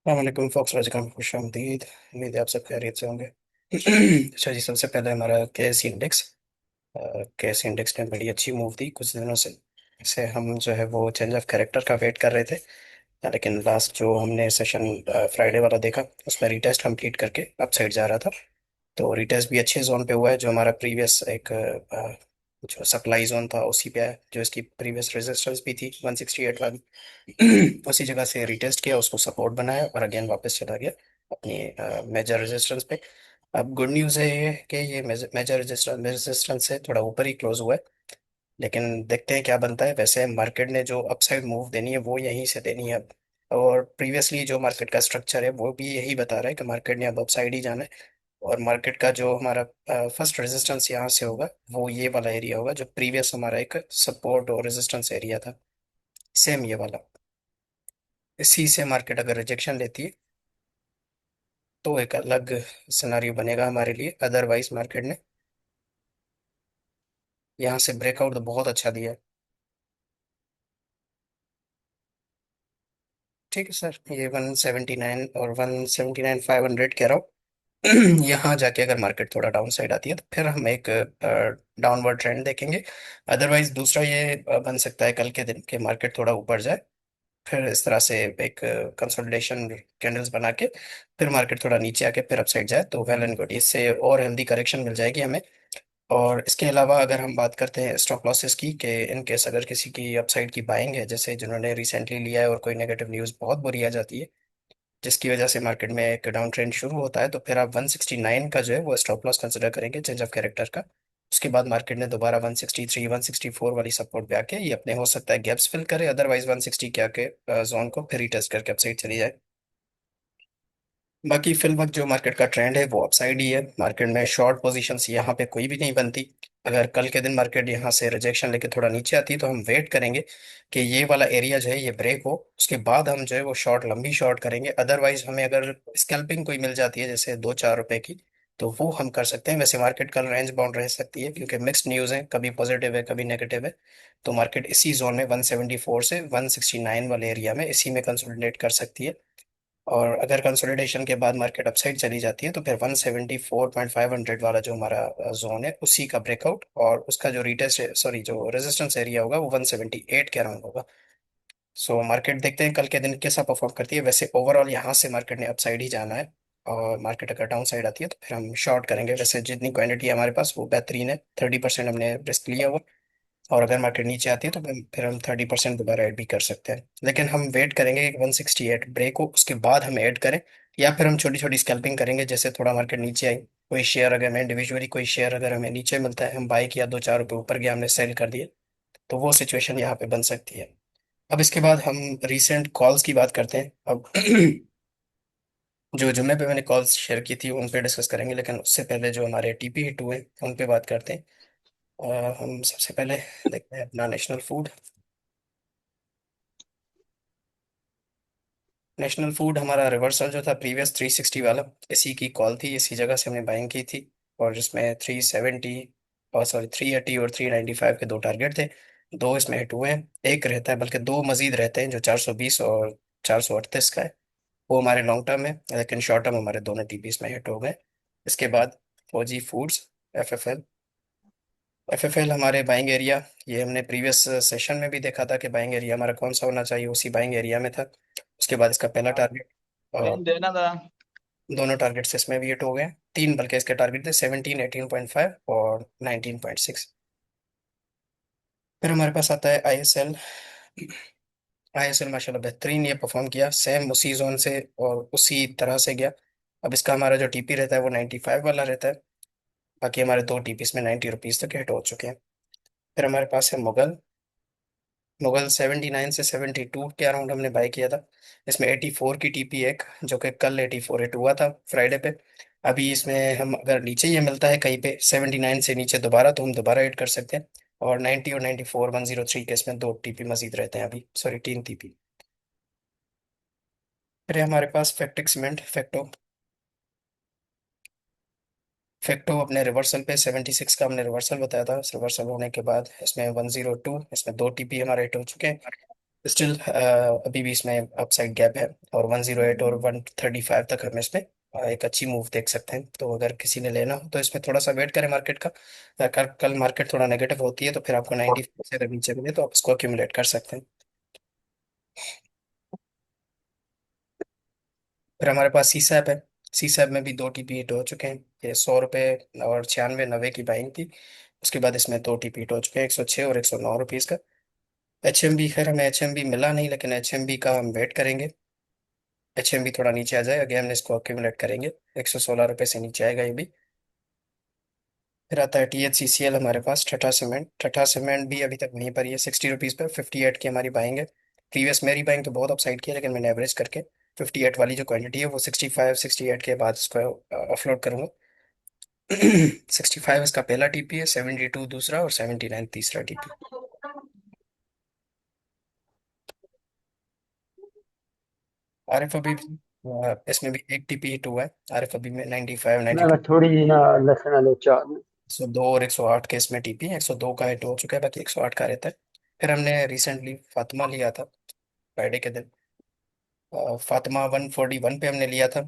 वालेकुम focus welcome खुश आमदीद। उम्मीद है आप सब खैरियत से होंगे। अच्छा जी, सबसे पहले हमारा के एस इंडेक्स ने बड़ी अच्छी मूव दी कुछ दिनों से। इसे हम जो है वो चेंज ऑफ कैरेक्टर का वेट कर रहे थे, लेकिन लास्ट जो हमने सेशन फ्राइडे वाला देखा उसमें रिटेस्ट कंप्लीट करके अप साइड जा रहा था। तो रिटेस्ट भी अच्छे जोन पे हुआ है, जो हमारा प्रीवियस एक जो सप्लाई जोन था उसी पे है, जो इसकी प्रीवियस रेजिस्टेंस भी थी 168 वाली। उसी जगह से रिटेस्ट किया, उसको सपोर्ट बनाया और अगेन वापस चला गया अपनी मेजर रेजिस्टेंस पे। अब गुड न्यूज़ है ये कि ये मेजर रेजिस्टेंस से थोड़ा ऊपर ही क्लोज हुआ है, लेकिन देखते हैं क्या बनता है। वैसे मार्केट ने जो अपसाइड मूव देनी है वो यहीं से देनी है अब। और प्रीवियसली जो मार्केट का स्ट्रक्चर है वो भी यही बता रहा है कि मार्केट ने अब अपसाइड ही जाना है। और मार्केट का जो हमारा फर्स्ट रेजिस्टेंस यहाँ से होगा वो ये वाला एरिया होगा, जो प्रीवियस हमारा एक सपोर्ट और रेजिस्टेंस एरिया था, सेम ये वाला। इसी से मार्केट अगर रिजेक्शन लेती है तो एक अलग सिनारियो बनेगा हमारे लिए। अदरवाइज मार्केट ने यहाँ से ब्रेकआउट तो बहुत अच्छा दिया है। ठीक है सर, ये 179 और 179,500 कह रहा हूँ। यहाँ जाके अगर मार्केट थोड़ा डाउन साइड आती है तो फिर हम एक डाउनवर्ड ट्रेंड देखेंगे। अदरवाइज दूसरा ये बन सकता है कल के दिन के मार्केट थोड़ा ऊपर जाए, फिर इस तरह से एक कंसोलिडेशन कैंडल्स बना के फिर मार्केट थोड़ा नीचे आके फिर अपसाइड जाए तो वेल एंड गुड, इससे और हेल्दी करेक्शन मिल जाएगी हमें। और इसके अलावा अगर हम बात करते हैं स्टॉप लॉसेस की, कि इन केस अगर किसी की अपसाइड की बाइंग है, जैसे जिन्होंने रिसेंटली लिया है और कोई नेगेटिव न्यूज़ बहुत बुरी आ जाती है जिसकी वजह से मार्केट में एक डाउन ट्रेंड शुरू होता है, तो फिर आप 169 का जो है वो स्टॉप लॉस कंसिडर करेंगे चेंज ऑफ कैरेक्टर का। उसके बाद मार्केट ने दोबारा 163 164 वाली सपोर्ट पे आके ये अपने हो सकता है गैप्स फिल करे, अदरवाइज 160 के आके जोन को फिर रीटेस्ट करके अपसाइड चली जाए। बाकी फिल वक्त जो मार्केट का ट्रेंड है वो अपसाइड ही है। मार्केट में शॉर्ट पोजीशंस यहाँ पे कोई भी नहीं बनती। अगर कल के दिन मार्केट यहाँ से रिजेक्शन लेके थोड़ा नीचे आती है तो हम वेट करेंगे कि ये वाला एरिया जो है ये ब्रेक हो, उसके बाद हम जो है वो शॉर्ट लंबी शॉर्ट करेंगे। अदरवाइज हमें अगर स्कैल्पिंग कोई मिल जाती है जैसे 2-4 रुपए की, तो वो हम कर सकते हैं। वैसे मार्केट कल रेंज बाउंड रह सकती है क्योंकि मिक्स्ड न्यूज़ है, कभी पॉजिटिव है कभी नेगेटिव है। तो मार्केट इसी जोन में 174 से 169 वाले एरिया में इसी में कंसोलिडेट कर सकती है। और अगर कंसोलिडेशन के बाद मार्केट अपसाइड चली जाती है तो फिर 174,500 वाला जो हमारा जोन है उसी का ब्रेकआउट और उसका जो रिटेस्ट सॉरी जो रेजिस्टेंस एरिया होगा वो 178 के अराउंड होगा। सो मार्केट देखते हैं कल के दिन कैसा परफॉर्म करती है। वैसे ओवरऑल यहाँ से मार्केट ने अपसाइड ही जाना है, और मार्केट अगर डाउन साइड आती है तो फिर हम शॉर्ट करेंगे। वैसे जितनी क्वांटिटी है हमारे पास वो बेहतरीन है, 30% हमने रिस्क लिया हुआ। और अगर मार्केट नीचे आती है तो फिर हम 30% दोबारा ऐड भी कर सकते हैं, लेकिन हम वेट करेंगे कि 168 ब्रेक हो उसके बाद हम ऐड करें। या फिर हम छोटी छोटी स्कैल्पिंग करेंगे, जैसे थोड़ा मार्केट नीचे आई, कोई शेयर अगर हमें इंडिविजुअली कोई शेयर अगर हमें नीचे मिलता है, हम बाई किया 2-4 रुपये ऊपर गया हमने सेल कर दिए, तो वो सिचुएशन यहाँ पे बन सकती है। अब इसके बाद हम रिसेंट कॉल्स की बात करते हैं। अब जो जुम्मे पे मैंने कॉल्स शेयर की थी उन पे डिस्कस करेंगे, लेकिन उससे पहले जो हमारे टीपी हिट हुए उन पे बात करते हैं। हम सबसे पहले देखते हैं अपना नेशनल फूड। नेशनल फूड हमारा रिवर्सल जो था प्रीवियस 360 वाला, इसी की कॉल थी, इसी जगह से हमने बाइंग की थी। और जिसमें 370 और सॉरी 380 और 395 के दो टारगेट थे। दो इसमें हिट हुए हैं, एक रहता है बल्कि दो मजीद रहते हैं जो 420 और 438 का है, वो हमारे लॉन्ग टर्म है, लेकिन शॉर्ट टर्म हमारे दोनों टीपीस में हिट हो गए। इसके बाद फौजी फूड्स, एफएफएल। एफएफएल हमारे बाइंग एरिया, ये हमने प्रीवियस सेशन में भी देखा था कि बाइंग एरिया हमारा कौन सा होना चाहिए, उसी बाइंग एरिया में था। उसके बाद इसका पहला टारगेट और पेन देना था। दोनों टारगेट्स इसमें भी हिट हो गए। तीन बल्कि इसके टारगेट थे, 17, 18.5 और 19.6। फिर हमारे पास आता है आईएसएल। आईएसएल माशाल्लाह बेहतरीन ये परफॉर्म किया, सेम उसी जोन से और उसी तरह से गया। अब इसका हमारा जो टीपी रहता है वो 95 वाला रहता है। बाकी हमारे दो टीपी इसमें 90 रुपीज तक हिट हो चुके हैं। फिर हमारे पास है मुगल। मुगल 79 से 72 के अराउंड हमने बाय किया था। इसमें 84 की टीपी एक, जो कि कल 84 हिट हुआ था फ्राइडे पे। अभी इसमें हम अगर नीचे ये मिलता है कहीं पे 79 से नीचे दोबारा, तो हम दोबारा ऐड कर सकते हैं। और 90 और 94 103 के इसमें दो टीपी मजीद रहते हैं, अभी सॉरी तीन टीपी। फिर है हमारे पास फैक्टिक सीमेंट फैक्टो। फैक्टो अपने रिवर्सल पे 76 का हमने रिवर्सल बताया था, रिवर्सल होने के बाद इसमें 102, इसमें दो टीपी हमारे हिट हो चुके हैं। स्टिल अभी भी इसमें अपसाइड गैप है, और 108 और 135 तक हम इसमें एक अच्छी मूव देख सकते हैं। तो अगर किसी ने लेना हो तो इसमें थोड़ा सा वेट करें मार्केट का। कल कल मार्केट थोड़ा नेगेटिव होती है तो फिर आपको 90 से अगर नीचे मिले तो आप इसको अक्यूमुलेट कर सकते हैं। फिर हमारे पास सी सैप है। सी सैप में भी दो टीपी हिट हो चुके हैं। ये 100 रुपये और 96-90 की बाइंग थी। उसके बाद इसमें दो टीपी हिट हो चुके हैं, 106 और 109 रुपीज़ का। एच एम बी, खैर हमें एच एम बी मिला नहीं, लेकिन एच एम बी का हम वेट करेंगे। एच एम बी थोड़ा नीचे आ जाए अगेन हम इसको अक्यूमुलेट करेंगे। 116 रुपये से नीचे आएगा ये भी। फिर आता है T H C C L हमारे पास, टाटा सीमेंट। टाटा सीमेंट भी अभी तक वहीं पर ही है, 60 रुपीज़ पर। 58 की हमारी बाइंग है। प्रीवियस मेरी बाइंग तो बहुत अपसाइड की है, लेकिन मैंने एवरेज करके 58 वाली जो क्वांटिटी है वो 65-68 के बाद इसको ऑफलोड करूंगा। 65 इसका पहला टीपी है, 72 दूसरा, और 79 तीसरा टीपी। आर एफ अभी भी, इसमें भी एक टीपी हिट हुआ है। आर एफ अभी में 95 ना 92। थोड़ी जी ना लक्षण आलो चाल। 102 और 108 के इसमें टीपी, 102 का हिट हो चुका है, बाकी 108 का रहता है। फिर हमने रिसेंटली फातिमा लिया था फ्राइडे के दिन। फातिमा 141 पे हमने लिया था।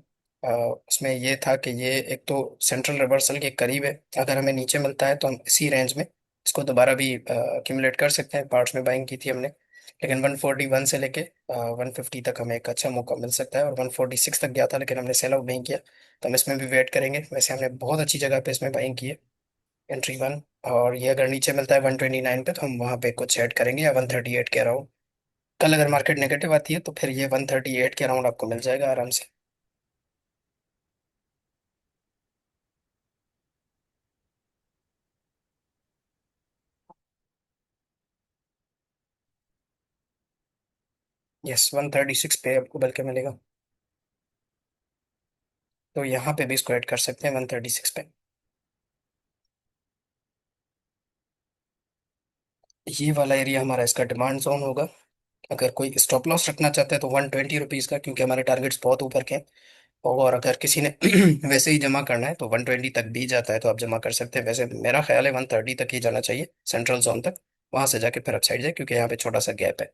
उसमें ये था कि ये एक तो सेंट्रल रिवर्सल के करीब है। अगर हमें नीचे मिलता है तो हम इसी रेंज में इसको दोबारा भी एक्यूमुलेट कर सकते हैं। पार्ट्स में बाइंग की थी हमने, लेकिन 141 से लेके 150 तक हमें एक अच्छा मौका मिल सकता है। और 146 तक गया था लेकिन हमने सेल आउट नहीं किया, तो हम इसमें भी वेट करेंगे। वैसे हमने बहुत अच्छी जगह पे इसमें बाइंग की है, एंट्री वन। और ये अगर नीचे मिलता है 129 पे तो हम वहाँ पे कुछ ऐड करेंगे, या 138 के अराउंड। कल अगर मार्केट नेगेटिव आती है तो फिर ये 138 के अराउंड आपको मिल जाएगा आराम से। यस, 136 पे आपको बल्कि मिलेगा। तो यहाँ पे भी इसको ऐड कर सकते हैं 136 पे। ये वाला एरिया हमारा इसका डिमांड जोन होगा। अगर कोई स्टॉप लॉस रखना चाहता है तो 120 रुपीज़ का, क्योंकि हमारे टारगेट्स बहुत ऊपर के हैं। और अगर किसी ने वैसे ही जमा करना है तो 120 तक भी जाता है, तो आप जमा कर सकते हैं। वैसे मेरा ख्याल है 130 तक ही जाना चाहिए, सेंट्रल जोन तक। वहां से जाके फिर अपसाइड जाए, क्योंकि यहाँ पे छोटा सा गैप है।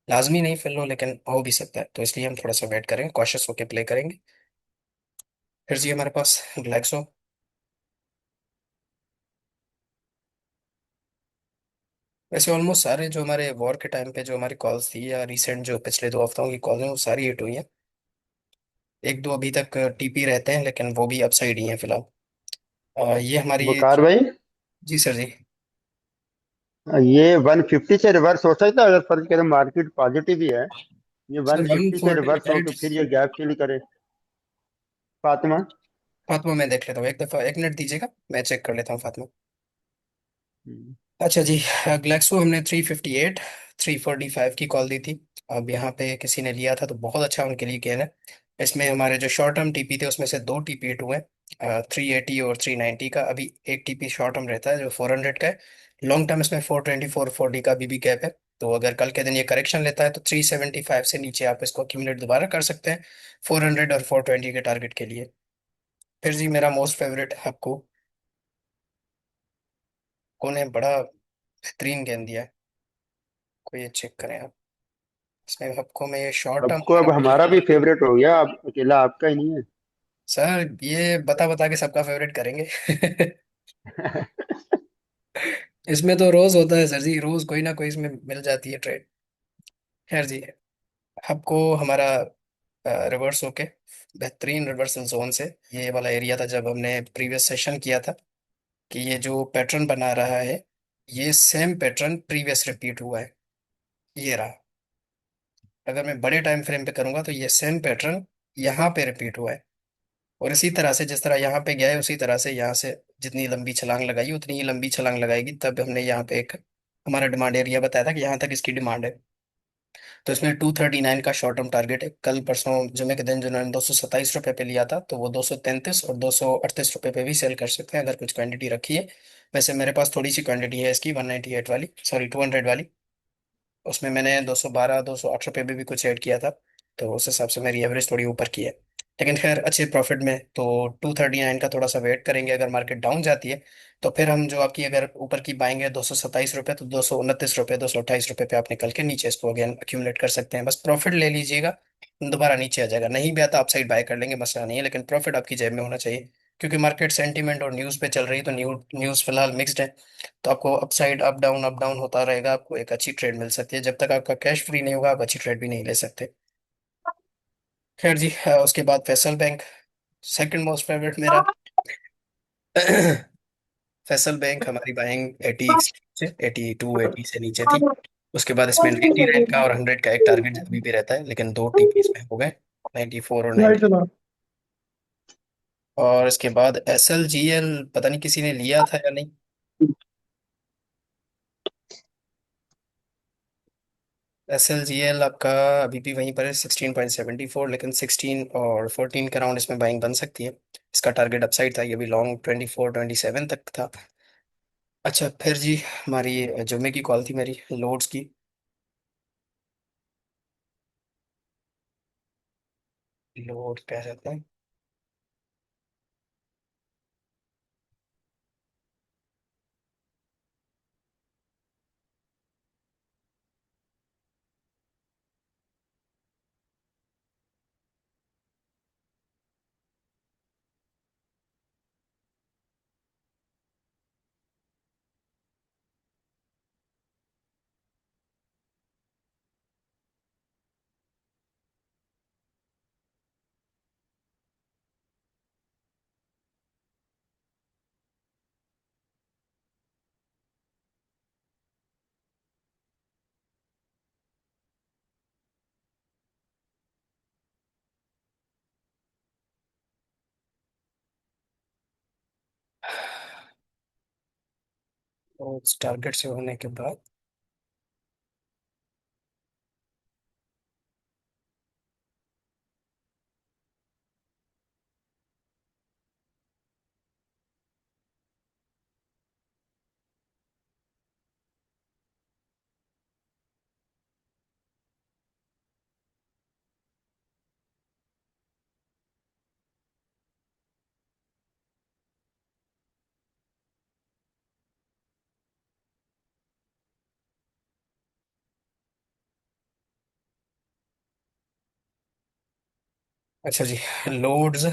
लाजमी नहीं फिल हो, लेकिन हो भी सकता है, तो इसलिए हम थोड़ा सा वेट करेंगे, कॉशियस होकर प्ले करेंगे। फिर जी हमारे पास ग्लैक्सो। वैसे ऑलमोस्ट सारे जो हमारे वॉर के टाइम पे जो हमारी कॉल्स थी, या रिसेंट जो पिछले 2 हफ्तों की कॉल हैं, वो सारी हिट हुई हैं। एक दो अभी तक टीपी रहते हैं, लेकिन वो भी अपसाइड ही हैं फिलहाल। ये हमारी। वकार भाई, जी सर जी। ये 150 से रिवर्स हो सकता है अगर फर्ज करें मार्केट पॉजिटिव ही है। ये सर 150 से रिवर्स हो 148। तो फिर ये गैप फिल करे। फातिमा। फातिमा मैं देख लेता हूँ, एक दफ़ा 1 मिनट दीजिएगा, मैं चेक कर लेता हूँ फातिमा। हम्म। अच्छा जी। ग्लैक्सो हमने 358 345 की कॉल दी थी। अब यहाँ पे किसी ने लिया था तो बहुत अच्छा उनके लिए गेन है। इसमें हमारे जो शॉर्ट टर्म टीपी थे उसमें से दो टीपी हिट हुए हैं, 380 और 390 का। अभी एक टीपी शॉर्ट टर्म रहता है जो 400 का है। लॉन्ग टर्म इसमें 420 440 का भी गैप है। तो अगर कल के दिन ये करेक्शन लेता है तो 375 से नीचे आप इसको accumulate दोबारा कर सकते हैं, 400 और 420 के टारगेट के लिए। फिर जी मेरा मोस्ट फेवरेट हक्को। को ने बड़ा बेहतरीन गेंद दिया है, कोई ये चेक करें आप। इसमें हक्को में ये शॉर्ट टर्म आपको अब वगैरह। हमारा भी फेवरेट हो गया, अब अकेला आपका ही नहीं है। सर ये बता बता के सबका फेवरेट करेंगे। इसमें तो रोज होता है सर जी, रोज कोई ना कोई इसमें मिल जाती है ट्रेड। खैर जी, आपको हमारा रिवर्स होके बेहतरीन रिवर्सल जोन से, ये वाला एरिया था जब हमने प्रीवियस सेशन किया था, कि ये जो पैटर्न बना रहा है, ये सेम पैटर्न प्रीवियस रिपीट हुआ है। ये रहा। अगर मैं बड़े टाइम फ्रेम पे करूंगा तो ये सेम पैटर्न यहाँ पे रिपीट हुआ है। और इसी तरह से जिस तरह यहाँ पे गया है, उसी तरह से यहाँ से जितनी लंबी छलांग लगाई उतनी ही लंबी छलांग लगाएगी। तब हमने यहाँ पे एक हमारा डिमांड एरिया बताया था कि यहाँ तक इसकी डिमांड है। तो इसमें 239 का शॉर्ट टर्म टारगेट है। कल परसों जुमे के दिन जिन्होंने 227 रुपये पे लिया था तो वो 233 और 238 रुपये पे भी सेल कर सकते हैं, अगर कुछ क्वांटिटी रखी है। वैसे मेरे पास थोड़ी सी क्वांटिटी है इसकी, 198 वाली, सॉरी 200 वाली। उसमें मैंने 212 208 रुपये पे भी कुछ ऐड किया था। तो उस हिसाब से मेरी एवरेज थोड़ी ऊपर की है। लेकिन खैर अच्छे प्रॉफिट में, तो 239 का थोड़ा सा वेट करेंगे। अगर मार्केट डाउन जाती है तो फिर हम जो आपकी अगर ऊपर की बाएंगे 227 रुपये, तो 229 रुपये, 228 रुपये पे आप निकल के नीचे इसको अगेन अक्यूमुलेट कर सकते हैं। बस प्रॉफिट ले लीजिएगा, दोबारा नीचे आ जाएगा। नहीं भी आता आप साइड बाय कर लेंगे, मसला नहीं है, लेकिन प्रॉफिट आपकी जेब में होना चाहिए। क्योंकि मार्केट सेंटीमेंट और न्यूज़ पे चल रही है, तो न्यूज़ फिलहाल मिक्स्ड है। तो आपको अपसाइड अप डाउन होता रहेगा, आपको एक अच्छी ट्रेड मिल सकती है। जब तक आपका कैश फ्री नहीं होगा आप अच्छी ट्रेड भी नहीं ले सकते। खैर जी, उसके बाद Faisal bank, second most favourite मेरा। फैसल बैंक हमारी बाइंग 80 से 82 80 से नीचे थी। उसके बाद इसमें 99 का और 100 का एक टारगेट अभी भी रहता है, लेकिन दो टीपी इसमें हो गए, 94 और 90। और इसके बाद एस एल जी एल, पता नहीं किसी ने लिया था या नहीं। एस एल जी एल आपका अभी भी वहीं पर है 16.74, लेकिन 16 और 14 के राउंड इसमें बाइंग बन सकती है। इसका टारगेट अपसाइड था, ये भी लॉन्ग 24 27 तक था। अच्छा फिर जी, हमारी जुम्मे की कॉल थी मेरी लोड्स की। लोड क्या कहते हैं। तो टारगेट से होने के बाद, अच्छा जी, लोड्स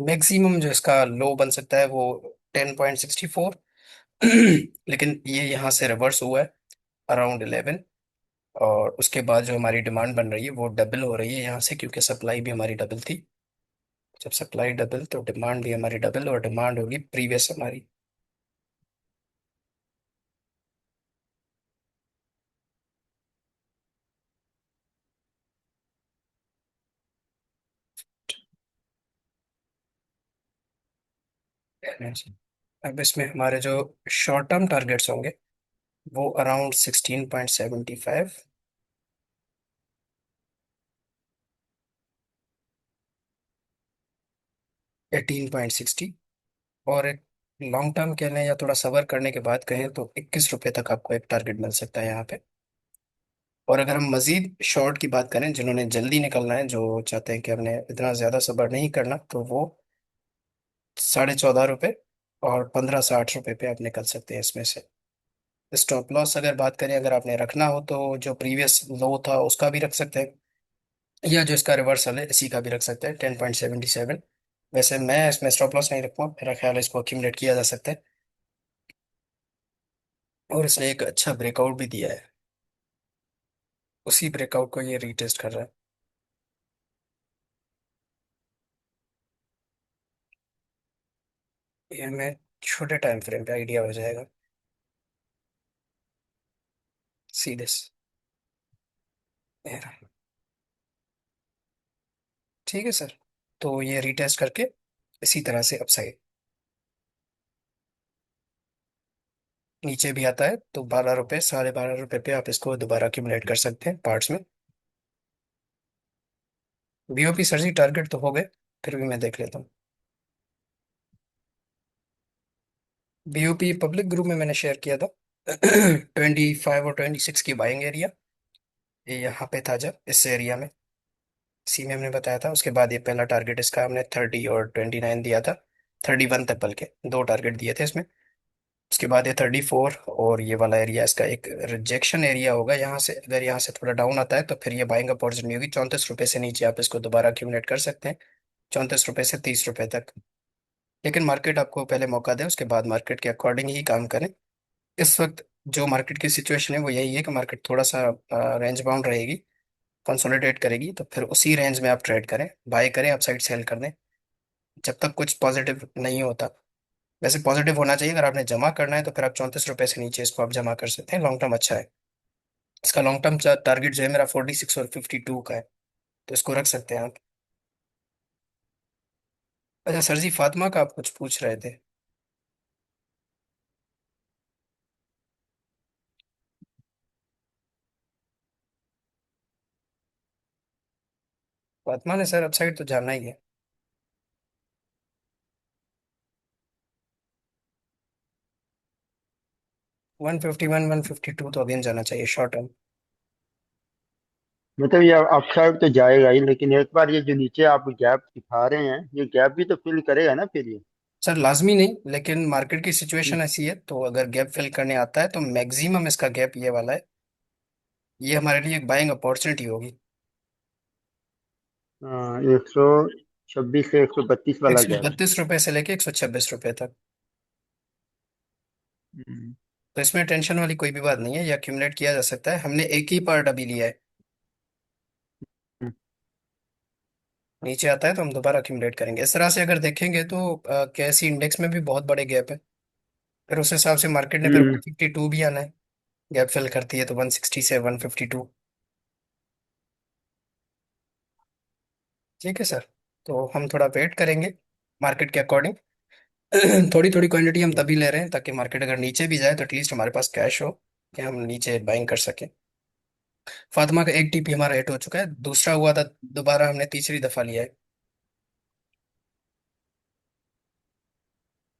मैक्सिमम जो इसका लो बन सकता है वो 10.64। लेकिन ये यहाँ से रिवर्स हुआ है अराउंड 11। और उसके बाद जो हमारी डिमांड बन रही है वो डबल हो रही है यहाँ से, क्योंकि सप्लाई भी हमारी डबल थी। जब सप्लाई डबल तो डिमांड भी हमारी डबल, और डिमांड होगी प्रीवियस हमारी। अब इसमें हमारे जो शॉर्ट टर्म टारगेट्स होंगे वो अराउंड 16.75, 18.60, और एक लॉन्ग टर्म कहने या थोड़ा सबर करने के बाद कहें तो 21 रुपए तक आपको एक टारगेट मिल सकता है यहाँ पे। और अगर हम मजीद शॉर्ट की बात करें, जिन्होंने जल्दी निकलना है, जो चाहते हैं कि हमने इतना ज्यादा सबर नहीं करना, तो वो 14.5 रुपये और 15.60 रुपये पे आप निकल सकते हैं इसमें से। स्टॉप लॉस अगर बात करें, अगर आपने रखना हो तो जो प्रीवियस लो था उसका भी रख सकते हैं, या जो इसका रिवर्सल है इसी का भी रख सकते हैं 10.77। वैसे मैं इसमें स्टॉप लॉस नहीं रखूँगा, मेरा ख्याल है इसको accumulate किया जा सकता है। और इसने एक अच्छा ब्रेकआउट भी दिया है, उसी ब्रेकआउट को ये रीटेस्ट कर रहा है। ये हमें छोटे टाइम फ्रेम पे आइडिया हो जाएगा सीधे ये रहा। ठीक है सर, तो ये रीटेस्ट करके इसी तरह से अपसाइड नीचे भी आता है, तो 12 रुपये, 12.5 रुपये पे आप इसको दोबारा accumulate कर सकते हैं पार्ट्स में। बीओपी सर जी टारगेट तो हो गए, फिर भी मैं देख लेता हूँ। बीओपी पब्लिक ग्रुप में मैंने शेयर किया था। 25 और 26 की बाइंग एरिया, ये यहाँ पे था जब इस एरिया में। सी में हमने बताया था। उसके बाद ये पहला टारगेट इसका हमने 30 और 29 दिया था, 31 तक, बल्कि दो टारगेट दिए थे इसमें। उसके बाद ये 34 और ये वाला एरिया इसका एक रिजेक्शन एरिया होगा। यहाँ से अगर यहाँ से थोड़ा डाउन आता है तो फिर ये बाइंग अपॉर्चुनिटी होगी। 34 रुपये से नीचे आप इसको दोबारा अक्यूमुलेट कर सकते हैं, 34 रुपये से 30 रुपये तक। लेकिन मार्केट आपको पहले मौका दे, उसके बाद मार्केट के अकॉर्डिंग ही काम करें। इस वक्त जो मार्केट की सिचुएशन है वो यही है कि मार्केट थोड़ा सा रेंज बाउंड रहेगी, कंसोलिडेट करेगी, तो फिर उसी रेंज में आप ट्रेड करें, बाय करें, अपसाइड सेल कर दें जब तक कुछ पॉजिटिव नहीं होता। वैसे पॉजिटिव होना चाहिए। अगर आपने जमा करना है तो फिर आप 34 रुपये से नीचे इसको आप जमा कर सकते हैं, लॉन्ग टर्म अच्छा है। इसका लॉन्ग टर्म टारगेट जो है मेरा 46 और 52 का है, तो इसको रख सकते हैं आप। अच्छा सर जी, फातिमा का आप कुछ पूछ रहे थे। फातिमा ने सर अपसाइड तो जाना ही है। 151 152 तो अगेन जाना चाहिए शॉर्ट टर्म। मतलब ये अपसाइड तो जाएगा ही, लेकिन एक बार ये जो नीचे आप गैप दिखा रहे हैं, ये गैप भी तो फिल करेगा ना फिर ये। सर लाजमी नहीं, लेकिन मार्केट की सिचुएशन ऐसी है तो अगर गैप फिल करने आता है तो मैक्सिमम इसका गैप ये वाला है। ये हमारे लिए एक बाइंग अपॉर्चुनिटी होगी। 126 से 132 एक वाला सौ गैप। बत्तीस रुपये से लेके 126 रुपये तक। हम्म। तो इसमें टेंशन वाली कोई भी बात नहीं है, ये अक्यूमुलेट किया जा सकता है। हमने एक ही पार्ट अभी लिया है, नीचे आता है तो हम दोबारा अक्यूमुलेट करेंगे। इस तरह से अगर देखेंगे तो कैसी इंडेक्स में भी बहुत बड़े गैप है। फिर उस हिसाब से मार्केट ने फिर हम्म। 152 भी आना है। गैप फिल करती है तो 160 से 152। ठीक है सर, तो हम थोड़ा वेट करेंगे मार्केट के अकॉर्डिंग। थोड़ी थोड़ी क्वांटिटी हम तभी ले रहे हैं ताकि मार्केट अगर नीचे भी जाए तो एटलीस्ट हमारे पास कैश हो कि हम नीचे बाइंग कर सकें। फातिमा का एक टीपी हमारा हिट हो चुका है, दूसरा हुआ था, दोबारा हमने तीसरी दफा लिया है।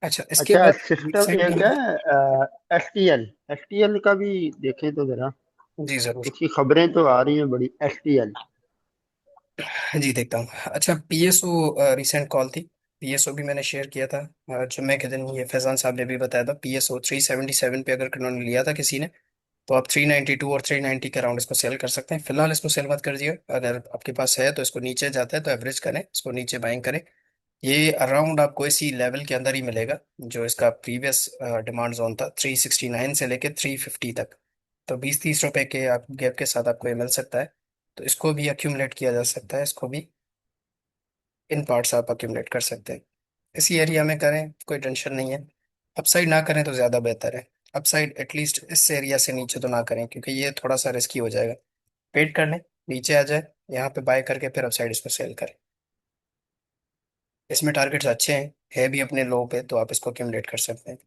अच्छा इसके अच्छा, बाद सिस्टम रिसेंट एक हमने। है एसटीएल। एसटीएल का भी देखें तो जरा, जी जरूर। उसकी खबरें तो आ रही हैं बड़ी। एसटीएल। जी देखता हूँ। अच्छा पीएसओ रिसेंट कॉल थी, पीएसओ भी मैंने शेयर किया था जुम्मे के दिन। ये फैजान साहब ने भी बताया था, पीएसओ 377 पे अगर उन्होंने लिया था किसी ने, तो आप 392 और 390 के अराउंड इसको सेल कर सकते हैं। फिलहाल इसको सेल मत कर दिए, अगर आपके पास है तो इसको नीचे जाता है तो एवरेज करें, इसको नीचे बाइंग करें। ये अराउंड आपको इसी लेवल के अंदर ही मिलेगा जो इसका प्रीवियस डिमांड जोन था, 369 से लेके 350 तक। तो 20-30 रुपए के आप गैप के साथ आपको ये मिल सकता है। तो इसको भी अक्यूमुलेट किया जा सकता है, इसको भी इन पार्ट्स आप अक्यूमुलेट कर सकते हैं। इसी एरिया में करें, कोई टेंशन नहीं है। अपसाइड ना करें तो ज़्यादा बेहतर है। अपसाइड एटलीस्ट इस एरिया से नीचे तो ना करें क्योंकि ये थोड़ा सा रिस्की हो जाएगा। वेट कर लें, नीचे आ जाए, यहाँ पे बाय करके फिर अपसाइड इसको सेल करें। इसमें टारगेट्स अच्छे हैं, है भी अपने लो पे, तो आप इसको अक्यूमुलेट कर सकते हैं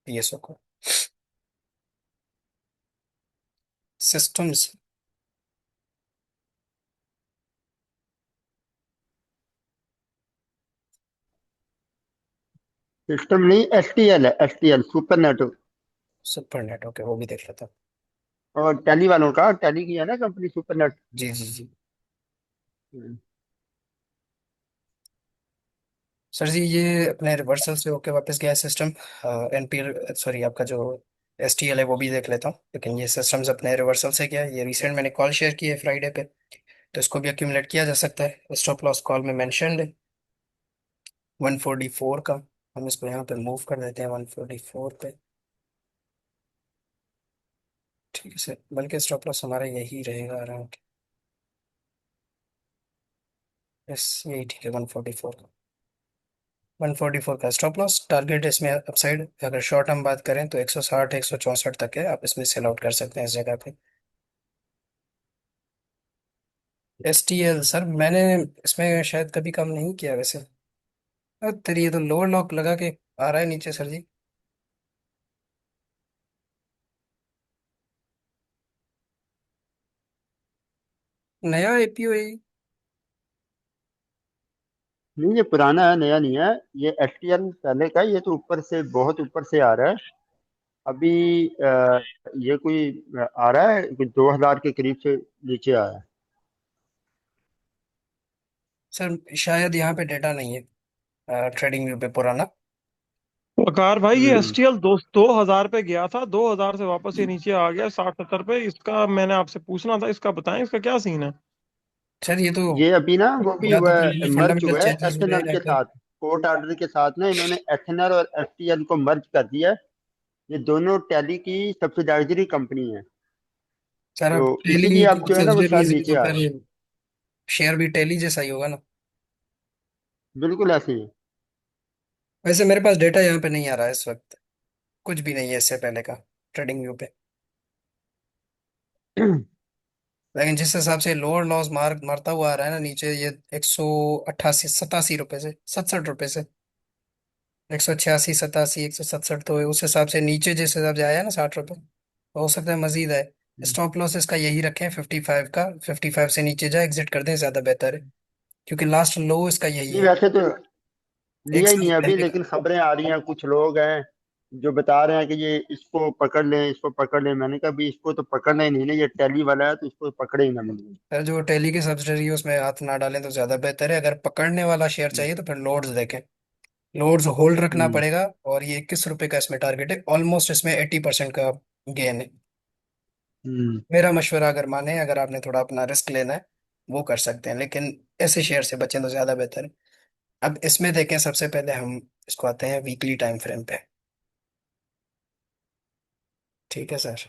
पीएसओ को। सिस्टम्स। सिस्टम नहीं, एसटीएल है, STL super network. Super net, okay, वो भी देख लेता हूँ। और टैली वालों का, टैली की है ना कंपनी, सुपर नेट। जी जी जी। सर जी ये अपने रिवर्सल से होके वापस गया सिस्टम। एनपी, सॉरी आपका जो एस टी एल है वो भी देख लेता हूँ, लेकिन ये सिस्टम्स अपने रिवर्सल से गया। ये रिसेंट मैंने कॉल शेयर की है फ्राइडे पे, तो इसको भी अक्यूमुलेट किया जा सकता है। स्टॉप लॉस कॉल में मैंशनड है 144 का। हम इसको यहाँ पे मूव कर देते हैं 144 पे। ठीक है सर, बल्कि स्टॉप लॉस हमारा यही रहेगा अराउंड, यस यही ठीक है 144 का। 144 का स्टॉप लॉस टारगेट इसमें अपसाइड। अगर शॉर्ट हम बात करें तो 160 164 तक है, आप इसमें सेल आउट कर सकते हैं इस जगह पे। एस टी एल सर मैंने इसमें शायद कभी कम नहीं किया वैसे। तेरी ये तो लोअर लॉक लगा के आ रहा है नीचे सर जी। नया एपीओ है। नहीं, ये पुराना है, नया नहीं है। ये एसटीएल पहले का है, ये तो ऊपर से, बहुत ऊपर से आ रहा है अभी। ये कोई आ रहा है कि 2000 के करीब से नीचे आया है। सर शायद यहाँ पे डेटा नहीं है ट्रेडिंग व्यू पे पुराना। वकार भाई, ये हम्म। एसटीएल 2,000 पे गया था, 2,000 से वापस ये नीचे आ गया 60-70 पे। इसका मैंने आपसे पूछना था, इसका बताएं, इसका क्या सीन है? सर ये तो ये अभी ना वो भी या तो हुआ है, कहीं मर्ज फंडामेंटल हुआ है चेंजेस हो रहे एथेनॉल हैं या के फिर। साथ। कोर्ट ऑर्डर के साथ ना इन्होंने एथेनॉल और एसटीएल को मर्ज कर दिया है। ये दोनों टैली की सब्सिडायरी कंपनी है। सर तो अब टेली इसीलिए की अब जो है ना वो शायद सब्सिडरीज है नीचे तो आ फिर रहा है। शेयर भी टेली जैसा ही होगा ना। बिल्कुल ऐसे ही। वैसे मेरे पास डेटा यहाँ पे नहीं आ रहा है इस वक्त, कुछ भी नहीं है इससे पहले का ट्रेडिंग व्यू पे। लेकिन जिस हिसाब से लोअर लॉस मारता हुआ आ रहा है ना नीचे, ये 188 87 रुपए से 67 रुपए से 186 87 167, तो उस हिसाब से नीचे जिस हिसाब से आया ना 60 रुपए, तो हो सकता है मजीद है। स्टॉप लॉस इसका यही रखें 55 का, 55 से नीचे जाए एग्जिट कर दें, ज्यादा बेहतर है। क्योंकि लास्ट लो इसका यही नहीं है, वैसे तो एक लिया ही साल नहीं है अभी, पहले का। लेकिन खबरें आ रही हैं, कुछ लोग हैं जो बता रहे हैं कि ये इसको पकड़ लें, इसको पकड़ लें। मैंने कहा भी इसको तो पकड़ना ही नहीं ना, ये टैली वाला है तो इसको पकड़े ही ना मिले। सर जो टेली की सब्सिडरी है उसमें हाथ ना डालें तो ज्यादा बेहतर है। अगर पकड़ने वाला शेयर चाहिए तो फिर लोड्स देखें, लोड्स होल्ड रखना हम्म। पड़ेगा। और ये 21 रुपए का इसमें टारगेट है, ऑलमोस्ट इसमें 80% का गेन है। हम्म। मेरा मशवरा अगर माने, अगर आपने थोड़ा अपना रिस्क लेना है वो कर सकते हैं, लेकिन ऐसे शेयर से बचें तो ज्यादा बेहतर है। अब इसमें देखें, सबसे पहले हम इसको आते हैं वीकली टाइम फ्रेम पे। ठीक है सर।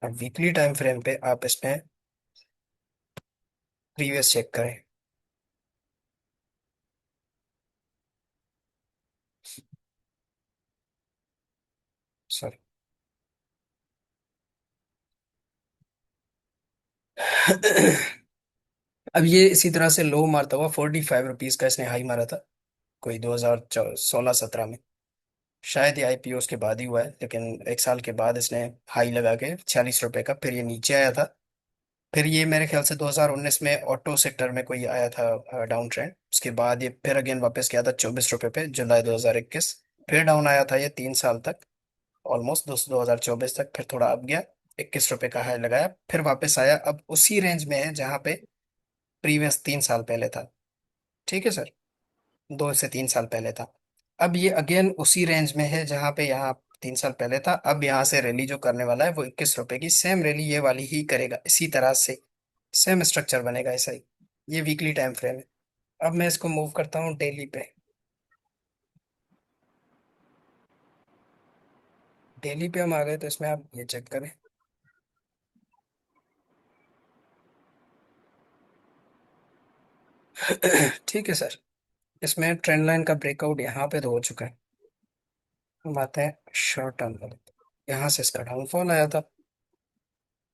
अब वीकली टाइम फ्रेम पे आप इसमें प्रीवियस चेक करें सर। अब ये इसी तरह से लो मारता हुआ 45 रुपीज का इसने हाई मारा था, कोई 2016 17 में। शायद ये आईपीओ के बाद ही हुआ है, लेकिन एक साल के बाद इसने हाई लगा के 46 रुपए का फिर ये नीचे आया था। फिर ये मेरे ख्याल से 2019 में ऑटो सेक्टर में कोई आया था डाउन ट्रेंड, उसके बाद ये फिर अगेन वापस गया था 24 रुपए पे जुलाई 2021। फिर डाउन आया था ये 3 साल तक, ऑलमोस्ट 2024 तक। फिर थोड़ा अप गया, 21 रुपए का हाई लगाया, फिर वापस आया, अब उसी रेंज में है जहाँ पे प्रीवियस 3 साल पहले था। ठीक है सर, 2 से 3 साल पहले था। अब ये अगेन उसी रेंज में है जहाँ पे यहाँ 3 साल पहले था। अब यहाँ से रैली जो करने वाला है वो 21 रुपए की सेम रैली ये वाली ही करेगा, इसी तरह से सेम स्ट्रक्चर बनेगा ऐसा ही। ये वीकली टाइम फ्रेम है। अब मैं इसको मूव करता हूँ डेली पे। डेली पे हम आ गए तो इसमें आप ये चेक करें। ठीक है सर, इसमें ट्रेंड लाइन का ब्रेकआउट यहाँ पे तो हो चुका है। हम आते हैं शॉर्ट टर्म पर। यहाँ से इसका डाउनफॉल आया था।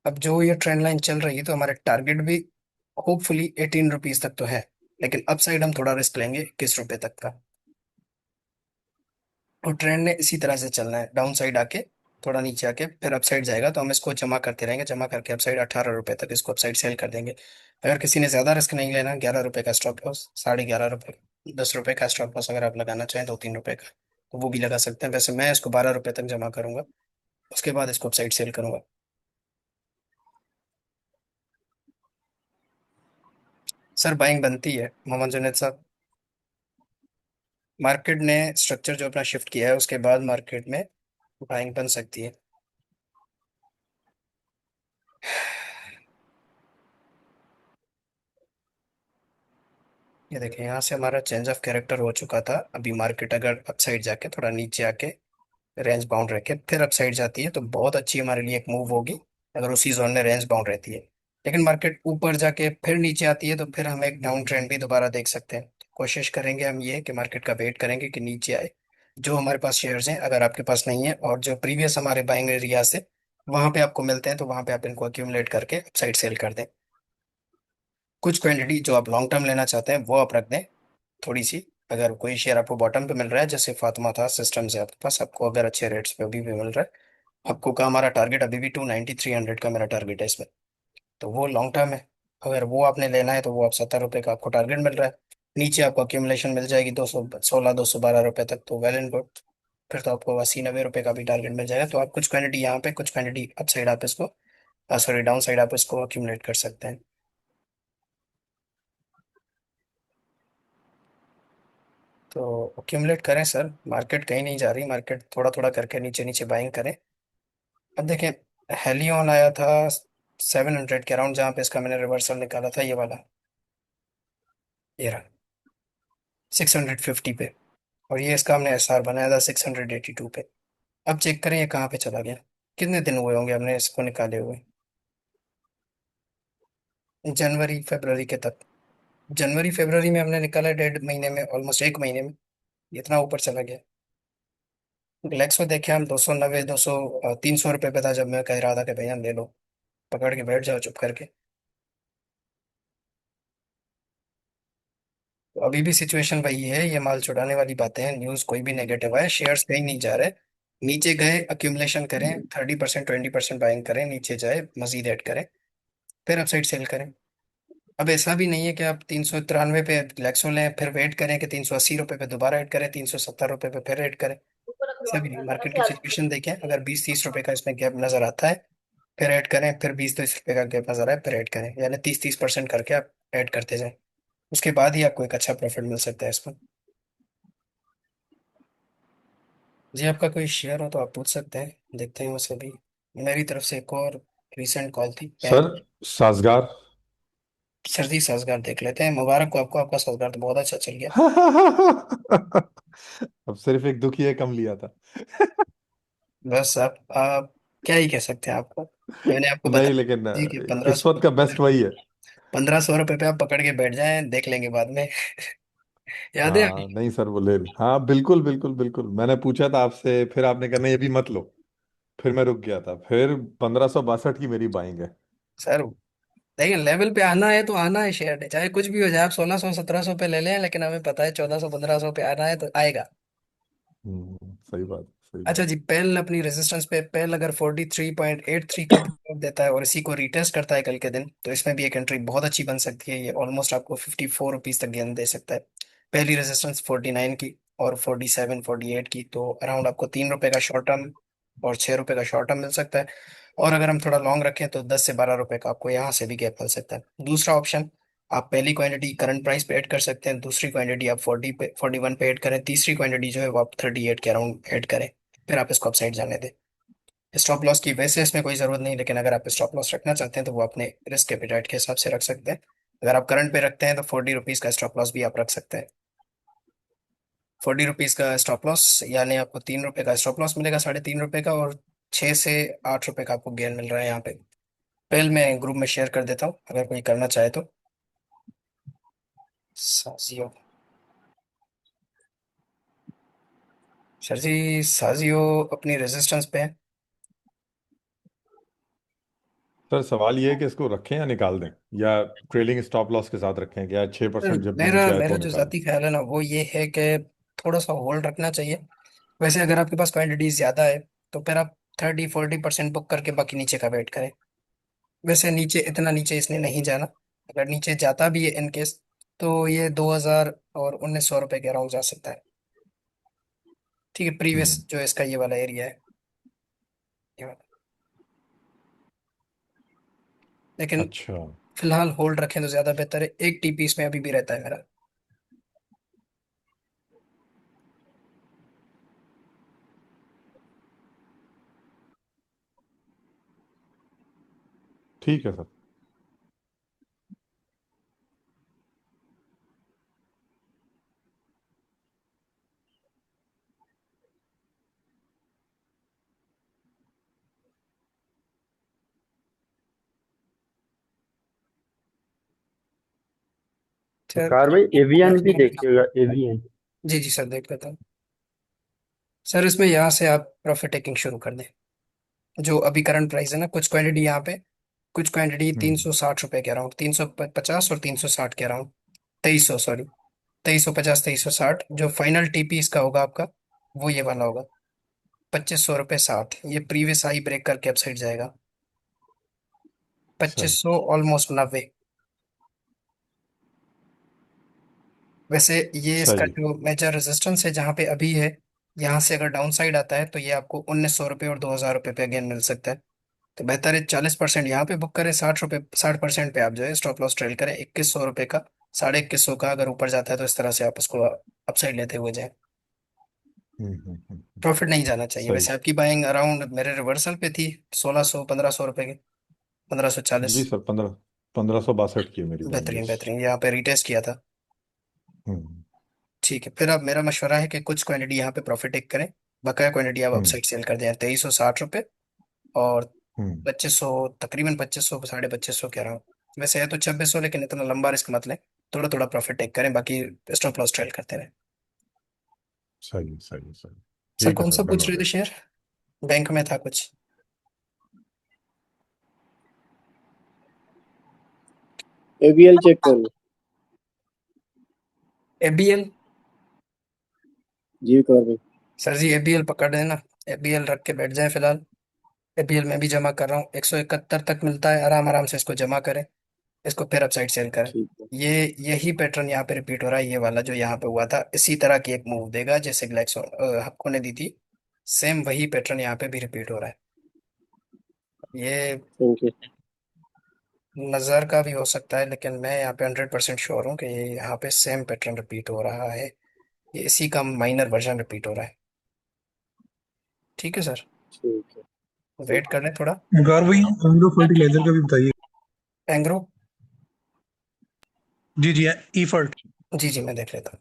अब जो ये ट्रेंड लाइन चल रही है तो हमारे टारगेट भी होपफुली 18 रुपीज तक तो है, लेकिन अपसाइड हम थोड़ा रिस्क लेंगे 21 रुपए तक का। और ट्रेंड ने इसी तरह से चलना है, डाउन साइड आके थोड़ा नीचे आके फिर अपसाइड जाएगा, तो हम इसको जमा करते रहेंगे, जमा करके अपसाइड 18 रुपए तक इसको अपसाइड सेल कर देंगे। अगर किसी ने ज्यादा रिस्क नहीं लेना, 11 रुपए का स्टॉप लॉस, 11.5 रुपए, 10 रुपए का स्टॉप लॉस अगर आप लगाना चाहें 2 3 रुपए का, तो वो भी लगा सकते हैं। वैसे मैं इसको 12 रुपए तक जमा करूंगा, उसके बाद इसको अपसाइड सेल करूंगा। सर बाइंग बनती है मोहम्मद जुनेद साहब। मार्केट ने स्ट्रक्चर जो अपना शिफ्ट किया है उसके बाद मार्केट में बाइंग बन सकती है। ये देखिए यहाँ से हमारा चेंज ऑफ कैरेक्टर हो चुका था। अभी मार्केट अगर अपसाइड जाके थोड़ा नीचे आके रेंज बाउंड रखे फिर अपसाइड जाती है तो बहुत अच्छी हमारे लिए एक मूव होगी, अगर उसी जोन में रेंज बाउंड रहती है। लेकिन मार्केट ऊपर जाके फिर नीचे आती है तो फिर हम एक डाउन ट्रेंड भी दोबारा देख सकते हैं। कोशिश करेंगे हम ये कि मार्केट का वेट करेंगे कि नीचे आए। जो हमारे पास शेयर्स हैं, अगर आपके पास नहीं है और जो प्रीवियस हमारे बाइंग एरिया से वहां पे आपको मिलते हैं, तो वहां पे आप इनको अक्यूमुलेट करके अपसाइड सेल कर दें। कुछ क्वांटिटी जो आप लॉन्ग टर्म लेना चाहते हैं वो आप रख दें, थोड़ी सी। अगर कोई शेयर आपको बॉटम पे मिल रहा है, जैसे फातिमा था सिस्टम से आपके पास, आपको अगर अच्छे रेट्स पे अभी भी मिल रहा है, आपको का हमारा टारगेट अभी भी 290 300 का मेरा टारगेट है इसमें, तो वो लॉन्ग टर्म है। अगर वो आपने लेना है तो वो आप 70 रुपए का आपको टारगेट मिल रहा है, नीचे आपको अक्यूमुलेशन मिल जाएगी 216 212 रुपए तक, तो वेल एंड गुड। फिर तो आपको 80 90 रुपए का भी टारगेट मिल जाएगा, तो आप कुछ क्वांटिटी यहाँ पे, कुछ क्वांटिटी अप साइड आप इसको, सॉरी डाउन साइड आप इसको अक्यूमुलेट कर सकते हैं। तो एक्यूमुलेट करें सर, मार्केट कहीं नहीं जा रही, मार्केट थोड़ा थोड़ा करके नीचे नीचे बाइंग करें। अब देखें, हेलियन आया था 700 के अराउंड, जहाँ पे इसका मैंने रिवर्सल निकाला था, ये वाला, ये रहा 650 पे। और ये इसका हमने एसआर बनाया था 682 पे। अब चेक करें ये कहाँ पे चला गया। कितने दिन हुए होंगे हमने इसको निकाले हुए, जनवरी फरवरी के तक। जनवरी फरवरी में हमने निकाला 1.5 महीने में, ऑलमोस्ट 1 महीने में इतना ऊपर चला गया। ग्लैक्सो देखे हम 290, 200, 300 रुपये पे था जब मैं कह रहा था कि भैया ले लो, पकड़ के बैठ जाओ चुप करके। तो अभी भी सिचुएशन वही है, ये माल छुड़ाने वाली बातें हैं, न्यूज़ कोई भी नेगेटिव है, शेयर्स कहीं नहीं जा रहे। नीचे गए अक्यूमुलेशन करें, 30% 20% बाइंग करें, नीचे जाए मजीद ऐड करें, फिर अपसाइड सेल करें। अब ऐसा भी नहीं है कि आप 393 पे ग्लैक्सो लें फिर वेट करें कि 380 रुपये पे दोबारा ऐड करें, 370 रुपये पे फिर ऐड करें। ऐसा भी नहीं, मार्केट की सिचुएशन देखें, अगर 20-30 रुपये का इसमें गैप नजर आता है फिर ऐड करें, फिर 20-30 रुपये का गैप नजर आए फिर ऐड करें, यानी 30-30% करके आप ऐड करते जाएं। उसके बाद ही आपको एक अच्छा प्रॉफिट मिल सकता है इसमें। जी आपका कोई शेयर हो तो आप पूछ सकते हैं, देखते हैं उसे भी। मेरी तरफ से एक और रिसेंट कॉल थी सर, साजगार। सर्दी साजगार देख लेते हैं, मुबारक हो आपको, आपका साजगार तो बहुत अच्छा चल गया। अब सिर्फ एक दुखी है कम लिया था। बस आप क्या ही कह सकते हैं आपको, मैंने आपको बता नहीं, लेकिन दी कि पंद्रह सौ किस्मत का बेस्ट वही है। 1500 रुपये पे आप पकड़ के बैठ जाएं, देख लेंगे बाद में। याद है हाँ, अभी? नहीं सर, वो ले हाँ, बिल्कुल बिल्कुल बिल्कुल, मैंने पूछा था आपसे, फिर आपने कहना ये भी मत लो। फिर मैं रुक गया था, फिर 1562 की मेरी बाइंग है। सर देखिए, लेवल पे आना है तो आना है, शेयर चाहे कुछ भी हो जाए, आप 1600 1700 पे ले लें, लेकिन हमें पता है 1400 1500 पे आना है तो आएगा। सही बात, सही अच्छा बात। जी, पेल अपनी रेजिस्टेंस पे, पेल अगर 43.83 का ब्रेकआउट देता है और इसी को रिटेस्ट करता है कल के दिन, तो इसमें भी एक एंट्री बहुत अच्छी बन सकती है, ये ऑलमोस्ट आपको 54 रुपीज तक गेंद दे सकता है। पहली रेजिस्टेंस 49 की और 47 48 की, तो अराउंड आपको 3 रुपए का शॉर्ट टर्म और 6 रुपए का शॉर्ट टर्म मिल सकता है। और अगर हम थोड़ा लॉन्ग रखें तो 10 से 12 रुपए का आपको यहाँ से भी गैप मिल सकता है। दूसरा ऑप्शन, आप पहली क्वांटिटी करंट प्राइस पे ऐड कर सकते हैं, दूसरी क्वांटिटी आप 41 पे ऐड करें, तीसरी क्वांटिटी जो है वो आप 38 के अराउंड ऐड करें, फिर आप इसको अपसाइड जाने दें। स्टॉप लॉस की वैसे इसमें कोई जरूरत नहीं, लेकिन अगर आप स्टॉप लॉस रखना चाहते हैं तो वो अपने रिस्क एपिटाइट के हिसाब से रख सकते हैं। अगर आप करंट पे रखते हैं तो 40 रुपीज का स्टॉप लॉस भी आप रख सकते हैं। 40 रुपीज का स्टॉप लॉस, यानी आपको 3 रुपए का स्टॉप लॉस मिलेगा, 3.5 रुपए का, और 6 से 8 रुपए का आपको गेन मिल रहा है यहाँ पे। पहले मैं ग्रुप में शेयर कर देता हूँ अगर कोई करना चाहे तो। साजियो, सर जी साजियो अपनी रेजिस्टेंस पे है। सर, सवाल ये है कि इसको रखें या निकाल दें, या ट्रेलिंग स्टॉप लॉस के साथ रखें, या 6% जब भी मेरा नीचे आए मेरा तो जो निकालें। जाती ख्याल है ना वो ये है कि थोड़ा सा होल्ड रखना चाहिए। वैसे अगर आपके पास क्वांटिटी ज्यादा है तो फिर आप 30-40% बुक करके बाकी नीचे का वेट करें। वैसे नीचे, इतना नीचे इसने नहीं जाना, अगर नीचे जाता भी है इन केस, तो ये 2000 और 1900 रुपए के अराउंड जा सकता है। ठीक है, प्रीवियस हम्म। जो इसका ये वाला एरिया है, ये वाला। लेकिन अच्छा। फिलहाल होल्ड रखें तो ज्यादा बेहतर है, एक टीपी इसमें अभी भी रहता है मेरा। ठीक है सर। सर कार भाई एवियन भी देखिएगा, एवियन। जी जी सर, देख लेता हूँ। सर इसमें यहाँ से आप प्रॉफिट टेकिंग शुरू कर दें, जो अभी करंट प्राइस है ना, कुछ क्वांटिटी यहाँ पे, कुछ क्वांटिटी तीन हम्म। सौ साठ रुपए के अराउंड, 350 और 360 के अराउंड, 2300, सॉरी, 2350 2360, जो फाइनल टीपी इसका होगा आपका, वो ये वाला होगा, 2500 रुपये 60, ये प्रीवियस हाई ब्रेक करके अपसाइड जाएगा, सही। 2500 ऑलमोस्ट 90। वैसे ये इसका सही। जो मेजर रेजिस्टेंस है जहाँ पे अभी है, यहाँ से अगर डाउन साइड आता है तो ये आपको 1900 रुपये और 2000 रुपये पे अगेन मिल सकता है। तो बेहतर है 40% यहाँ पे बुक करें, 60 रुपये, 60% पे आप जो है स्टॉप लॉस ट्रेल करें 2100 रुपये का, 2150 का अगर ऊपर जाता है तो इस तरह से आप उसको अपसाइड लेते हुए जाए। हम्म। प्रॉफिट नहीं जाना चाहिए। सही। वैसे आपकी बाइंग अराउंड मेरे रिवर्सल पे थी 1600 1500 रुपए के, 1540। जी सर, 1562 की है मेरी बाइंग, बेहतरीन यस। बेहतरीन, यहाँ पे रिटेस्ट किया था। हम्म। ठीक है, फिर अब मेरा मशवरा है कि कुछ क्वांटिटी यहाँ पे प्रॉफिट टेक करें, बकाया क्वांटिटी आप हम्म। अपसाइड सेल कर दें 2360 रुपये। और हम्म। 2500, तकरीबन 2500 2550 कह रहा हूँ। वैसे है तो 2600, लेकिन इतना लंबा रिस्क मत लें, थोड़ा थोड़ा प्रॉफिट टेक करें, बाकी स्टॉप लॉस ट्रेल करते रहें। सही सही सही। सर ठीक है कौन सर, सा डन पूछ हो रहे थे गया। शेयर? बैंक में था कुछ। एबीएल चेक करो। एबीएल? जी कर भाई। सर जी एबीएल पकड़ लेना, एबीएल रख के बैठ जाए फिलहाल। एबीएल में भी जमा कर रहा हूँ, 171 तक मिलता है, आराम आराम से इसको जमा करें, इसको फिर अपसाइड सेल करें। ठीक है। ये यही पैटर्न यहाँ पे रिपीट हो रहा है, ये वाला जो यहाँ पे हुआ था इसी तरह की एक मूव देगा जैसे ग्लैक्सो हपको ने दी थी। सेम वही पैटर्न यहाँ पे भी रिपीट हो रहा है। ये थैंक यू। नजर का भी हो सकता है, लेकिन मैं यहाँ पे 100% श्योर हूँ कि ये यहाँ पे सेम पैटर्न रिपीट हो रहा है। ये इसी का माइनर वर्जन रिपीट हो रहा है। ठीक है सर, ठीक है। वेट कर लें थोड़ा। अगर वही एंग्रो फर्टिलाइजर का भी बताइए। एंग्रो? जी जी, ई फर्ट। जी जी, मैं देख लेता हूँ।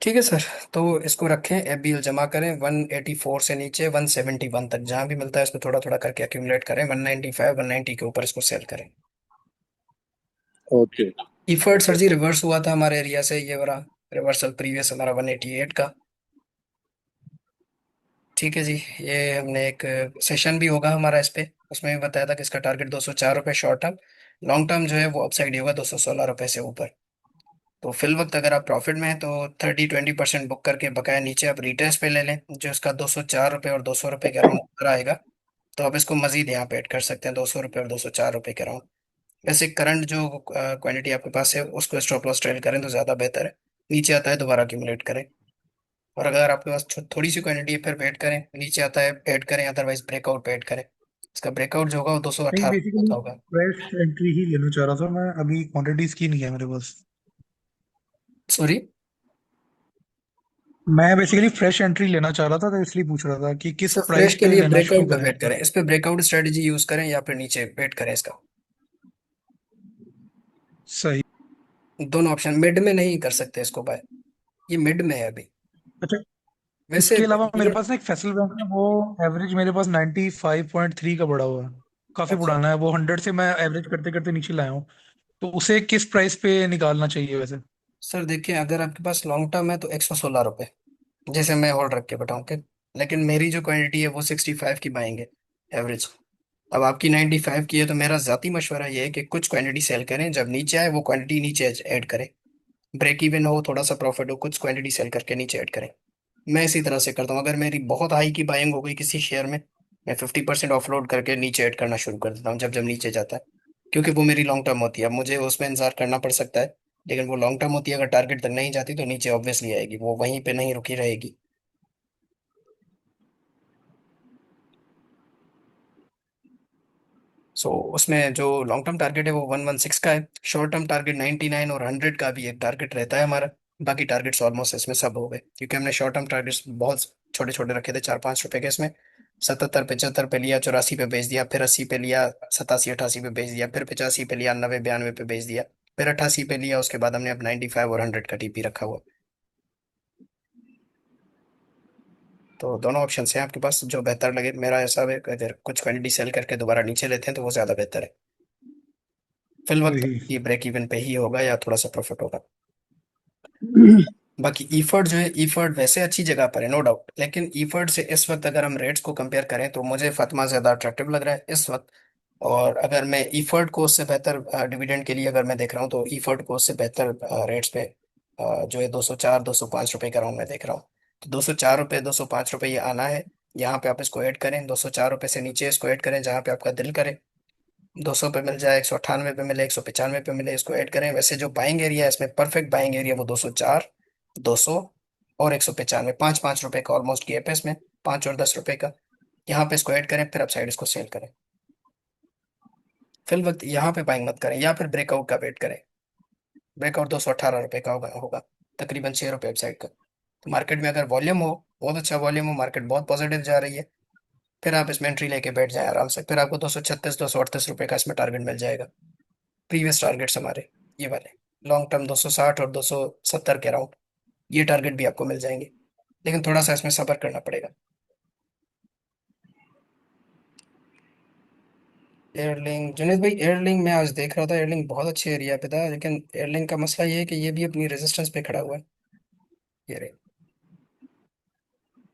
ठीक है सर, तो इसको रखें, एफबीएल जमा करें 184 से नीचे 171 तक, जहां भी मिलता है इसको थोड़ा थोड़ा करके एक्यूमुलेट करें, 195 190 के ऊपर इसको सेल करें। ओके। इफर्ट सर जी रिवर्स हुआ था हमारे एरिया से, ये वाला रिवर्सल प्रीवियस हमारा 188 का। ठीक है जी, ये हमने एक सेशन भी होगा हमारा इस पे, उसमें भी बताया था कि इसका टारगेट 204 रुपये शॉर्ट टर्म, लॉन्ग टर्म जो है वो अपसाइड ही होगा 216 रुपये से ऊपर। तो फिल वक्त अगर आप प्रॉफिट में हैं तो 30-20% बुक करके बकाया नीचे आप रिटेस्ट पे ले लें, जो इसका 204 रुपये और 200 रुपये के अराउंड ऊपर आएगा। तो आप इसको मजीद यहाँ पे ऐड कर सकते हैं, 200 रुपये और 204 रुपये के अराउंड। वैसे करंट जो क्वांटिटी आपके पास है उसको स्टॉप लॉस ट्रेल करें तो ज़्यादा बेहतर है, नीचे आता है दोबारा एक्यूमुलेट करें। और अगर आपके पास थोड़ी सी क्वांटिटी है फिर वेट करें, नीचे आता है ऐड करें, अदरवाइज ब्रेकआउट पे ऐड करें। इसका ब्रेकआउट जो होगा वो दो सौ नहीं, अठारह बेसिकली का होगा। फ्रेश एंट्री ही लेना चाह रहा था मैं, अभी क्वांटिटीज की नहीं है मेरे पास। सॉरी? मैं बेसिकली फ्रेश एंट्री लेना चाह रहा था, तो इसलिए पूछ रहा था कि किस सर फ्रेश प्राइस के पे लिए लेना शुरू ब्रेकआउट पे करें। वेट करें, इस पे ब्रेकआउट स्ट्रेटजी यूज करें या फिर नीचे वेट करें इसका। सही। दोनों ऑप्शन, मिड में नहीं कर सकते इसको बाय, ये मिड में है अभी। अच्छा, वैसे इसके अलावा मेरे ये, पास ना एक फेडरल बैंक है, वो एवरेज मेरे पास 95.3 का पड़ा हुआ है। काफी अच्छा पुराना है वो, 100 से मैं एवरेज करते करते नीचे लाया हूँ। तो उसे किस प्राइस पे निकालना चाहिए वैसे। सर देखिए, अगर आपके पास लॉन्ग टर्म है तो 116 रुपये, जैसे मैं होल्ड रख के बताऊं कि, लेकिन मेरी जो क्वांटिटी है वो 65 की बाइंग है एवरेज। अब आपकी 95 की है, तो मेरा जाती मशवरा ये है कि कुछ क्वांटिटी सेल करें, जब नीचे आए वो क्वांटिटी नीचे ऐड करें, ब्रेक इवन हो, थोड़ा सा प्रॉफिट हो, कुछ क्वांटिटी सेल करके नीचे ऐड करें। मैं इसी तरह से करता हूँ, अगर मेरी बहुत हाई की बाइंग हो गई किसी शेयर में, मैं 50% ऑफलोड करके नीचे ऐड करना शुरू कर देता हूँ जब जब नीचे जाता है, क्योंकि वो मेरी लॉन्ग टर्म होती है। अब मुझे उसमें इंतजार करना पड़ सकता है, लेकिन वो लॉन्ग टर्म होती है, अगर टारगेट तक नहीं जाती तो नीचे ऑब्वियसली आएगी, वो वहीं पे नहीं रुकी रहेगी। सो उसमें जो लॉन्ग टर्म टारगेट है वो 116 का है, शॉर्ट टर्म टारगेट 99 और 100 का भी एक टारगेट रहता है हमारा। बाकी टारगेट्स ऑलमोस्ट इसमें सब हो गए, क्योंकि हमने शॉर्ट टर्म टारगेट्स बहुत छोटे छोटे रखे थे, 4-5 रुपए के। इसमें 77 75 पे लिया, 84 पे बेच दिया, फिर 80 पे लिया, 87 88 पे बेच दिया, फिर 85 पे लिया, 90 92 पे बेच दिया, फिर 88 पे लिया, उसके बाद हमने अब 95 और 100 का टीपी रखा हुआ। तो दोनों ऑप्शन हैं आपके पास, जो बेहतर लगे। मेरा ऐसा है कि अगर कुछ क्वांटिटी सेल करके दोबारा नीचे लेते हैं तो वो ज्यादा बेहतर है। फिल वक्त वही। ये ब्रेक इवन पे ही होगा या थोड़ा सा प्रॉफिट होगा। बाकी ईफर्ट जो है, ईफर्ट वैसे अच्छी जगह पर है नो डाउट, लेकिन ईफर्ट से इस वक्त अगर हम रेट्स को कंपेयर करें तो मुझे फातिमा ज़्यादा अट्रैक्टिव लग रहा है इस वक्त। और अगर मैं ईफर्ट को उससे बेहतर डिविडेंड के लिए अगर मैं देख रहा हूँ तो ईफर्ट को उससे बेहतर रेट्स पे जो है 204 205 रुपये का राउंड में देख रहा हूँ। तो 204 रुपये 205 रुपये ये आना है, यहाँ पे आप इसको ऐड करें, 204 रुपये से नीचे इसको ऐड करें जहाँ पे आपका दिल करे, 200 पे मिल जाए, 198 पे मिले, 195 पे मिले, इसको ऐड करें। वैसे जो बाइंग एरिया है इसमें, परफेक्ट बाइंग एरिया वो 204, 200 और 195, 5-5 रुपए का ऑलमोस्ट गैप है इसमें, 5 और 10 रुपए का। यहाँ पे इसको ऐड करें, फिर आप साइड इसको सेल करें। फिल वक्त यहाँ पे बाइंग मत करें, या फिर ब्रेकआउट का वेट करें। ब्रेकआउट 218 रुपये का होगा, तकरीबन 6 रुपये वेबसाइट का। तो मार्केट में अगर वॉल्यूम हो, बहुत अच्छा वॉल्यूम हो, मार्केट बहुत पॉजिटिव जा रही है, फिर आप इसमें एंट्री लेके बैठ जाएं आराम से। फिर आपको 236 238 रुपये का इसमें टारगेट मिल जाएगा। प्रीवियस टारगेट्स हमारे ये वाले लॉन्ग टर्म 260 और 270 के अराउंड, ये टारगेट भी आपको मिल जाएंगे, लेकिन थोड़ा सा इसमें सब्र करना पड़ेगा। एयरलिंक, जुनेद भाई, एयरलिंक मैं आज देख रहा था, एयरलिंक बहुत अच्छे एरिया पे था, लेकिन एयरलिंक का मसला ये है कि ये भी अपनी रेजिस्टेंस पे खड़ा हुआ है। ये रहे,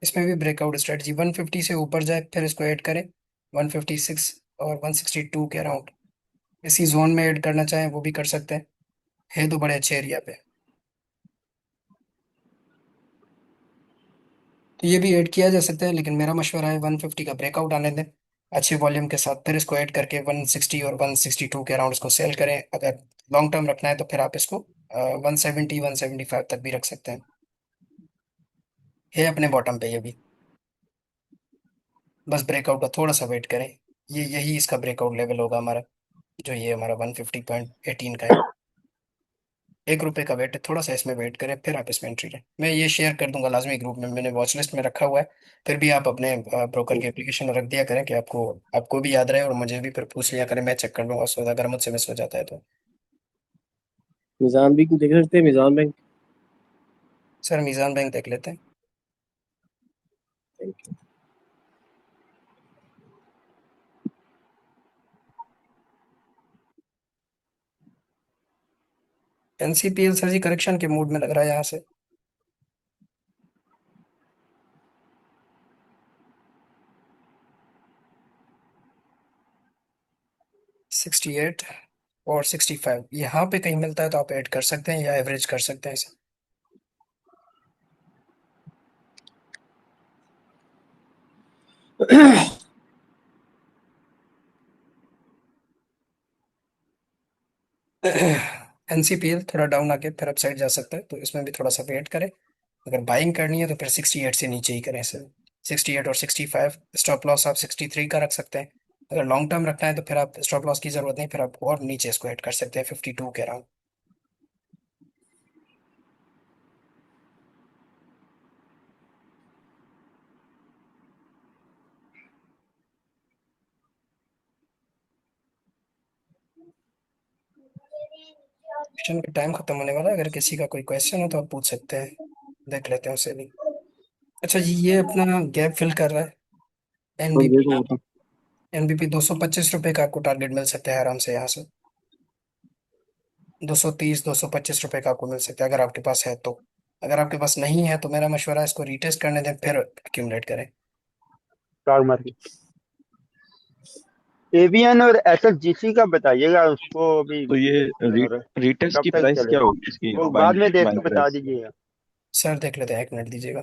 इसमें भी ब्रेकआउट स्ट्रेटजी 150 से ऊपर जाए फिर इसको ऐड करें, 156 और 162 के अराउंड इसी जोन में ऐड करना चाहें वो भी कर सकते हैं, है तो बड़े अच्छे एरिया पे। तो ये भी ऐड किया जा सकता है, लेकिन मेरा मशवरा है 150 का ब्रेकआउट आने दें अच्छे वॉल्यूम के साथ, फिर इसको ऐड करके 160 और 162 के अराउंड इसको सेल करें। अगर लॉन्ग टर्म रखना है तो फिर आप इसको 170 175 तक भी रख सकते हैं, है अपने बॉटम पे ये भी। बस ब्रेकआउट का थोड़ा सा वेट करें, ये यही इसका ब्रेकआउट लेवल होगा हमारा, जो ये हमारा 150.18 का है। 1 रुपये का वेट है, थोड़ा सा इसमें वेट करें फिर आप इसमें एंट्री लें। मैं ये शेयर कर दूंगा लाजमी ग्रुप में, मैंने वॉच लिस्ट में रखा हुआ है। फिर भी आप अपने ब्रोकर की एप्लीकेशन में रख दिया करें कि आपको आपको भी याद रहे, और मुझे भी फिर पूछ लिया करें, मैं चेक कर लूंगा उसको अगर मुझसे मिस हो जाता है तो। निजाम भी देख सकते हैं, निजाम बैंक। सर मीज़ान बैंक देख लेते हैं। एनसीपीएल सर जी करेक्शन के मूड में लग रहा है यहाँ से। 68 और 65 यहाँ पे कहीं मिलता है तो आप ऐड कर सकते हैं या एवरेज कर सकते हैं इसे। एनसीपीएल थोड़ा डाउन आके फिर अप साइड जा सकता है, तो इसमें भी थोड़ा सा वेट करें। अगर बाइंग करनी है तो फिर 68 से नीचे ही करें इसे। 68 और 65 स्टॉप लॉस आप 63 का रख सकते हैं। अगर लॉन्ग टर्म रखना है तो फिर आप स्टॉप लॉस की जरूरत नहीं, फिर आप और नीचे इसको ऐड कर सकते हैं 52 के अराउंड। सेशन का टाइम खत्म होने वाला है, अगर किसी का कोई क्वेश्चन हो तो आप पूछ सकते हैं, देख लेते हैं उसे भी। अच्छा जी, ये अपना गैप फिल कर रहा है और एनबीपी। देखो बता। एनबीपी 225 रुपये का आपको टारगेट मिल सकता है आराम से यहाँ से। 230 225 रुपये का आपको मिल सकता है अगर आपके पास है तो। अगर आपके पास नहीं है तो मेरा मशवरा है इसको रीटेस्ट करने दें फिर एक्यूमुलेट करें। स्टॉक मार्केट एवीएन और एसएसजीसी का बताइएगा, उसको अभी तो ये और रिटेस्ट कब की तक प्राइस क्या चलेगा होगी इसकी वो बाद बाइंग में देख के बाइंग बता प्राइस? दीजिएगा। सर देख लेते हैं, 1 मिनट दीजिएगा।